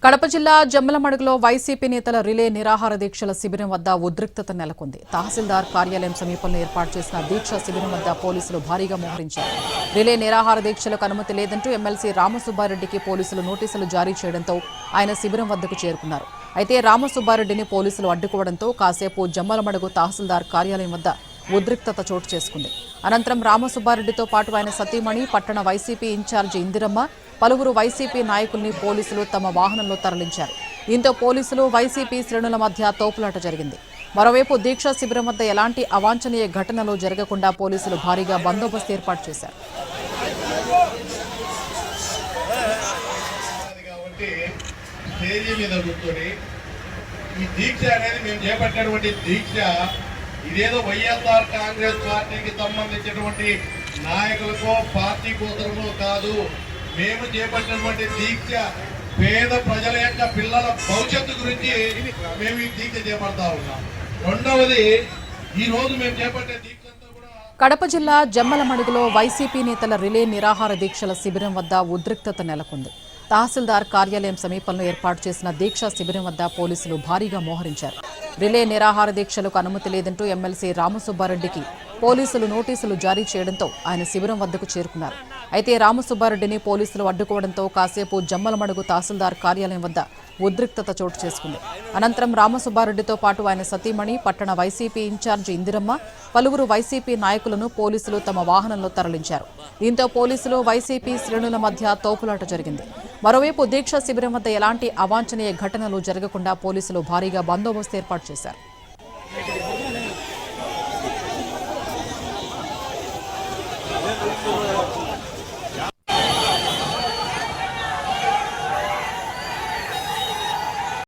కడప జిల్లా జమ్మలమడుగులో వైసీపీ నేతల రిలే నిరాహార దీక్షల శిబిరం వద్ద ఉద్రిక్తత నెలకొంది. తహసీల్దార్ కార్యాలయం సమీపంలో ఏర్పాటు చేసిన దీక్ష శిబిరం వద్ద పోలీసులు భారీగా మోహరించారు. రిలే నిరాహార దీక్షలకు అనుమతి లేదంటూ ఎమ్మెల్సీ రామసుబ్బారెడ్డికి పోలీసులు నోటీసులు జారీ చేయడంతో ఆయన శిబిరం వద్దకు చేరుకున్నారు. అయితే రామసుబ్బారెడ్డిని పోలీసులు అడ్డుకోవడంతో కాసేపు జమ్మలమడుగు తహసీల్దార్ కార్యాలయం వద్ద ఉద్రిక్తత చోటు చేసుకుంది. అనంతరం రామసుబ్బారెడ్డితో పాటు ఆయన సతీమణి, పట్టణ వైసీపీ ఇన్ఛార్జి ఇందిరమ్మ, పలువురు వైసీపీ నాయకుల్ని పోలీసులు తమ వాహనంలో తరలించారు. దీంతో పోలీసులు వైసీపీ శ్రేణుల మధ్య తోపులాట జరిగింది. మరోవైపు దీక్షా శిబిరం వద్ద ఎలాంటి అవాంఛనీయ ఘటనలు జరగకుండా పోలీసులు భారీగా బందోబస్తు ఏర్పాటు చేశారు. ఇదేదో వైఎస్ఆర్ కాంగ్రెస్ పార్టీకి సంబంధించినటువంటి నాయకులకో పార్టీ కోసమో కాదు. మేము చేపట్టినటువంటి దీక్ష పేద ప్రజల యొక్క పిల్లల భవిష్యత్తు గురించి మేము ఈ దీక్ష చేపడతా ఉన్నాం. రెండవది, ఈ రోజు మేము చేపట్టే దీక్ష కూడా కడప జిల్లా జమ్మలమడుగులో వైసీపీ నేతల రిలే నిరాహార దీక్షల శిబిరం వద్ద ఉద్రిక్తత నెలకొంది. తహసీల్దార్ కార్యాలయం సమీపంలో ఏర్పాటు చేసిన దీక్షా శిబిరం వద్ద పోలీసులు భారీగా మోహరించారు. రిలే నిరాహార దీక్షలకు అనుమతి లేదంటూ ఎమ్మెల్సీ రామసుబ్బారెడ్డికి పోలీసులు నోటీసులు జారీ చేయడంతో ఆయన శిబిరం వద్దకు చేరుకున్నారు. అయితే రామసుబ్బారెడ్డిని పోలీసులు అడ్డుకోవడంతో కాసేపు జమ్మలమడుగు తహసీల్దార్ కార్యాలయం వద్ద ఉద్రిక్తత చోటు చేసుకుంది. అనంతరం రామసుబ్బారెడ్డితో పాటు ఆయన సతీమణి, పట్టణ వైసీపీ ఇన్ఛార్జి ఇందిరమ్మ, పలువురు వైసీపీ నాయకులను పోలీసులు తమ వాహనంలో తరలించారు. దీంతో పోలీసులు వైసీపీ శ్రేణుల మధ్య తోపులాట జరిగింది. మరోవైపు దీక్షా శిబిరం వద్ద ఎలాంటి అవాంఛనీయ ఘటనలు జరగకుండా పోలీసులు భారీగా బందోబస్తు ఏర్పాటు చేశారు.